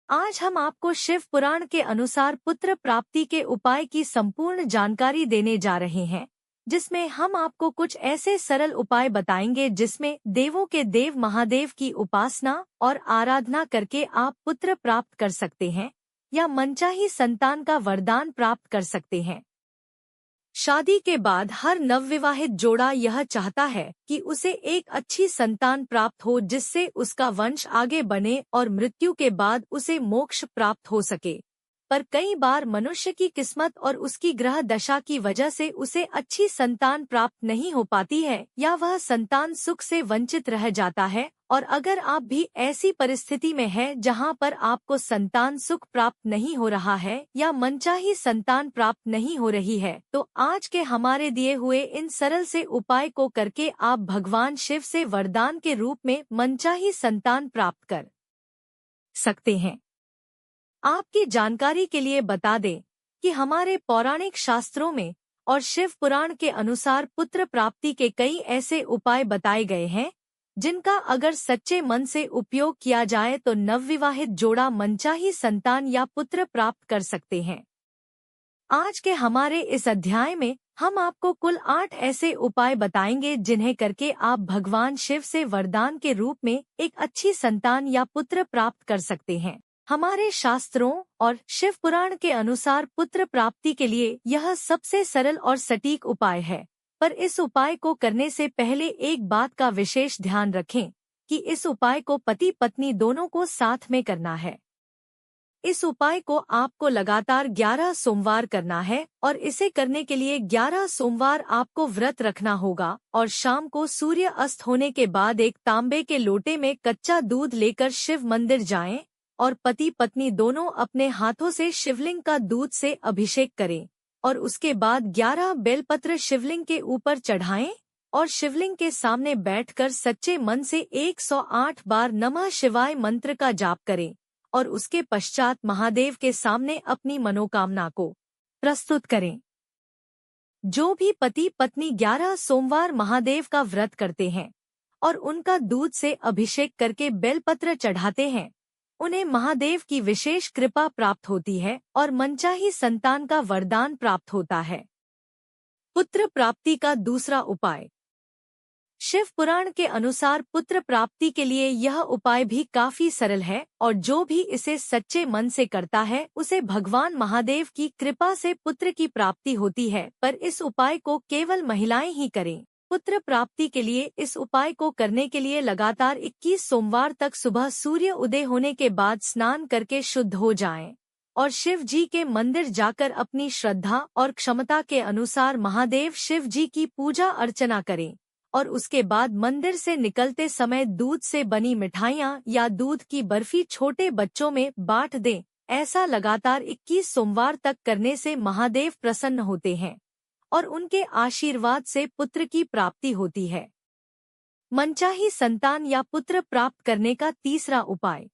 आज हम आपको शिव पुराण के अनुसार पुत्र प्राप्ति के उपाय की संपूर्ण जानकारी देने जा रहे हैं, जिसमें हम आपको कुछ ऐसे सरल उपाय बताएंगे जिसमें देवों के देव महादेव की उपासना और आराधना करके आप पुत्र प्राप्त कर सकते हैं या मनचाही संतान का वरदान प्राप्त कर सकते हैं। शादी के बाद हर नवविवाहित जोड़ा यह चाहता है कि उसे एक अच्छी संतान प्राप्त हो जिससे उसका वंश आगे बढ़े और मृत्यु के बाद उसे मोक्ष प्राप्त हो सके। पर कई बार मनुष्य की किस्मत और उसकी ग्रह दशा की वजह से उसे अच्छी संतान प्राप्त नहीं हो पाती है या वह संतान सुख से वंचित रह जाता है। और अगर आप भी ऐसी परिस्थिति में हैं जहां पर आपको संतान सुख प्राप्त नहीं हो रहा है या मनचाही संतान प्राप्त नहीं हो रही है, तो आज के हमारे दिए हुए इन सरल से उपाय को करके आप भगवान शिव से वरदान के रूप में मनचाही संतान प्राप्त कर सकते हैं। आपकी जानकारी के लिए बता दें कि हमारे पौराणिक शास्त्रों में और शिव पुराण के अनुसार पुत्र प्राप्ति के कई ऐसे उपाय बताए गए हैं जिनका अगर सच्चे मन से उपयोग किया जाए तो नवविवाहित जोड़ा मनचाही संतान या पुत्र प्राप्त कर सकते हैं। आज के हमारे इस अध्याय में हम आपको कुल 8 ऐसे उपाय बताएंगे जिन्हें करके आप भगवान शिव से वरदान के रूप में एक अच्छी संतान या पुत्र प्राप्त कर सकते हैं। हमारे शास्त्रों और शिव पुराण के अनुसार पुत्र प्राप्ति के लिए यह सबसे सरल और सटीक उपाय है, पर इस उपाय को करने से पहले एक बात का विशेष ध्यान रखें कि इस उपाय को पति पत्नी दोनों को साथ में करना है। इस उपाय को आपको लगातार 11 सोमवार करना है और इसे करने के लिए 11 सोमवार आपको व्रत रखना होगा और शाम को सूर्य अस्त होने के बाद एक तांबे के लोटे में कच्चा दूध लेकर शिव मंदिर जाएं और पति पत्नी दोनों अपने हाथों से शिवलिंग का दूध से अभिषेक करें और उसके बाद 11 बेलपत्र शिवलिंग के ऊपर चढ़ाएं और शिवलिंग के सामने बैठकर सच्चे मन से 108 बार नमः शिवाय मंत्र का जाप करें और उसके पश्चात महादेव के सामने अपनी मनोकामना को प्रस्तुत करें। जो भी पति पत्नी 11 सोमवार महादेव का व्रत करते हैं और उनका दूध से अभिषेक करके बेलपत्र चढ़ाते हैं, उन्हें महादेव की विशेष कृपा प्राप्त होती है और मनचाही संतान का वरदान प्राप्त होता है। पुत्र प्राप्ति का दूसरा उपाय। शिव पुराण के अनुसार पुत्र प्राप्ति के लिए यह उपाय भी काफी सरल है और जो भी इसे सच्चे मन से करता है उसे भगवान महादेव की कृपा से पुत्र की प्राप्ति होती है, पर इस उपाय को केवल महिलाएं ही करें। पुत्र प्राप्ति के लिए इस उपाय को करने के लिए लगातार 21 सोमवार तक सुबह सूर्य उदय होने के बाद स्नान करके शुद्ध हो जाएं और शिव जी के मंदिर जाकर अपनी श्रद्धा और क्षमता के अनुसार महादेव शिव जी की पूजा अर्चना करें और उसके बाद मंदिर से निकलते समय दूध से बनी मिठाइयाँ या दूध की बर्फी छोटे बच्चों में बांट दें। ऐसा लगातार 21 सोमवार तक करने से महादेव प्रसन्न होते हैं और उनके आशीर्वाद से पुत्र की प्राप्ति होती है। मनचाही संतान या पुत्र प्राप्त करने का तीसरा उपाय।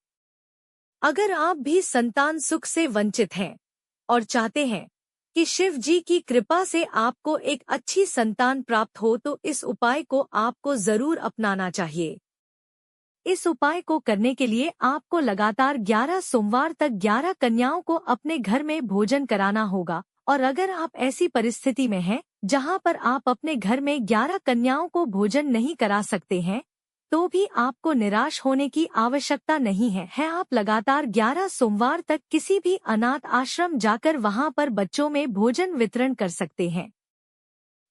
अगर आप भी संतान सुख से वंचित हैं और चाहते हैं कि शिव जी की कृपा से आपको एक अच्छी संतान प्राप्त हो तो इस उपाय को आपको जरूर अपनाना चाहिए। इस उपाय को करने के लिए आपको लगातार 11 सोमवार तक 11 कन्याओं को अपने घर में भोजन कराना होगा और अगर आप ऐसी परिस्थिति में हैं जहां पर आप अपने घर में 11 कन्याओं को भोजन नहीं करा सकते हैं, तो भी आपको निराश होने की आवश्यकता नहीं है। आप लगातार 11 सोमवार तक किसी भी अनाथ आश्रम जाकर वहां पर बच्चों में भोजन वितरण कर सकते हैं।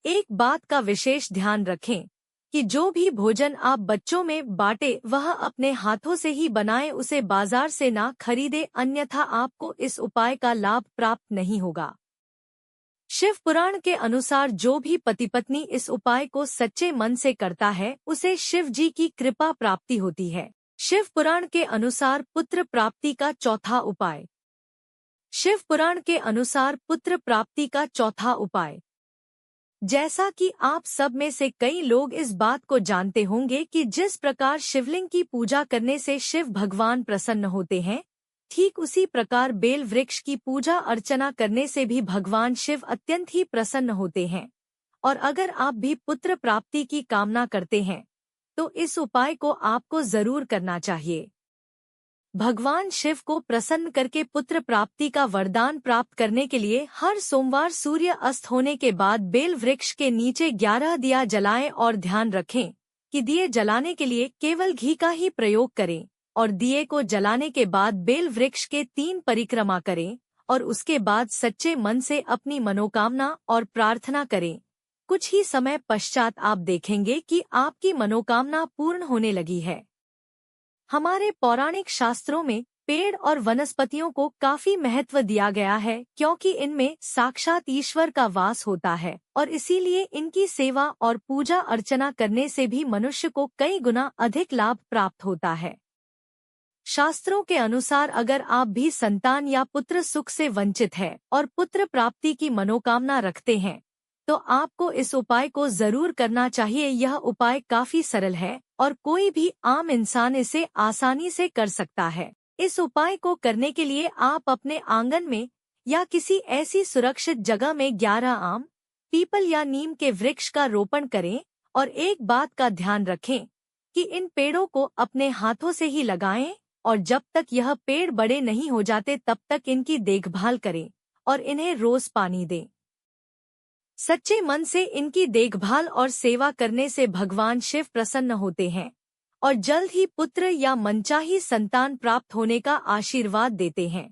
एक बात का विशेष ध्यान रखें कि जो भी भोजन आप बच्चों में बांटे वह अपने हाथों से ही बनाएं, उसे बाजार से ना खरीदे, अन्यथा आपको इस उपाय का लाभ प्राप्त नहीं होगा। शिव पुराण के अनुसार जो भी पति पत्नी इस उपाय को सच्चे मन से करता है उसे शिव जी की कृपा प्राप्ति होती है। शिव पुराण के अनुसार पुत्र प्राप्ति का चौथा उपाय। शिव पुराण के अनुसार पुत्र प्राप्ति का चौथा उपाय। जैसा कि आप सब में से कई लोग इस बात को जानते होंगे कि जिस प्रकार शिवलिंग की पूजा करने से शिव भगवान प्रसन्न होते हैं, ठीक उसी प्रकार बेल वृक्ष की पूजा अर्चना करने से भी भगवान शिव अत्यंत ही प्रसन्न होते हैं। और अगर आप भी पुत्र प्राप्ति की कामना करते हैं तो इस उपाय को आपको जरूर करना चाहिए। भगवान शिव को प्रसन्न करके पुत्र प्राप्ति का वरदान प्राप्त करने के लिए हर सोमवार सूर्य अस्त होने के बाद बेल वृक्ष के नीचे 11 दिया जलाएं और ध्यान रखें कि दिए जलाने के लिए केवल घी का ही प्रयोग करें और दिए को जलाने के बाद बेल वृक्ष के 3 परिक्रमा करें और उसके बाद सच्चे मन से अपनी मनोकामना और प्रार्थना करें। कुछ ही समय पश्चात आप देखेंगे कि आपकी मनोकामना पूर्ण होने लगी है। हमारे पौराणिक शास्त्रों में पेड़ और वनस्पतियों को काफी महत्व दिया गया है क्योंकि इनमें साक्षात ईश्वर का वास होता है और इसीलिए इनकी सेवा और पूजा अर्चना करने से भी मनुष्य को कई गुना अधिक लाभ प्राप्त होता है। शास्त्रों के अनुसार अगर आप भी संतान या पुत्र सुख से वंचित है और पुत्र प्राप्ति की मनोकामना रखते हैं तो आपको इस उपाय को जरूर करना चाहिए। यह उपाय काफी सरल है और कोई भी आम इंसान इसे आसानी से कर सकता है। इस उपाय को करने के लिए आप अपने आंगन में या किसी ऐसी सुरक्षित जगह में 11 आम, पीपल या नीम के वृक्ष का रोपण करें और एक बात का ध्यान रखें कि इन पेड़ों को अपने हाथों से ही लगाएं और जब तक यह पेड़ बड़े नहीं हो जाते तब तक इनकी देखभाल करें और इन्हें रोज पानी दें। सच्चे मन से इनकी देखभाल और सेवा करने से भगवान शिव प्रसन्न होते हैं और जल्द ही पुत्र या मनचाही संतान प्राप्त होने का आशीर्वाद देते हैं।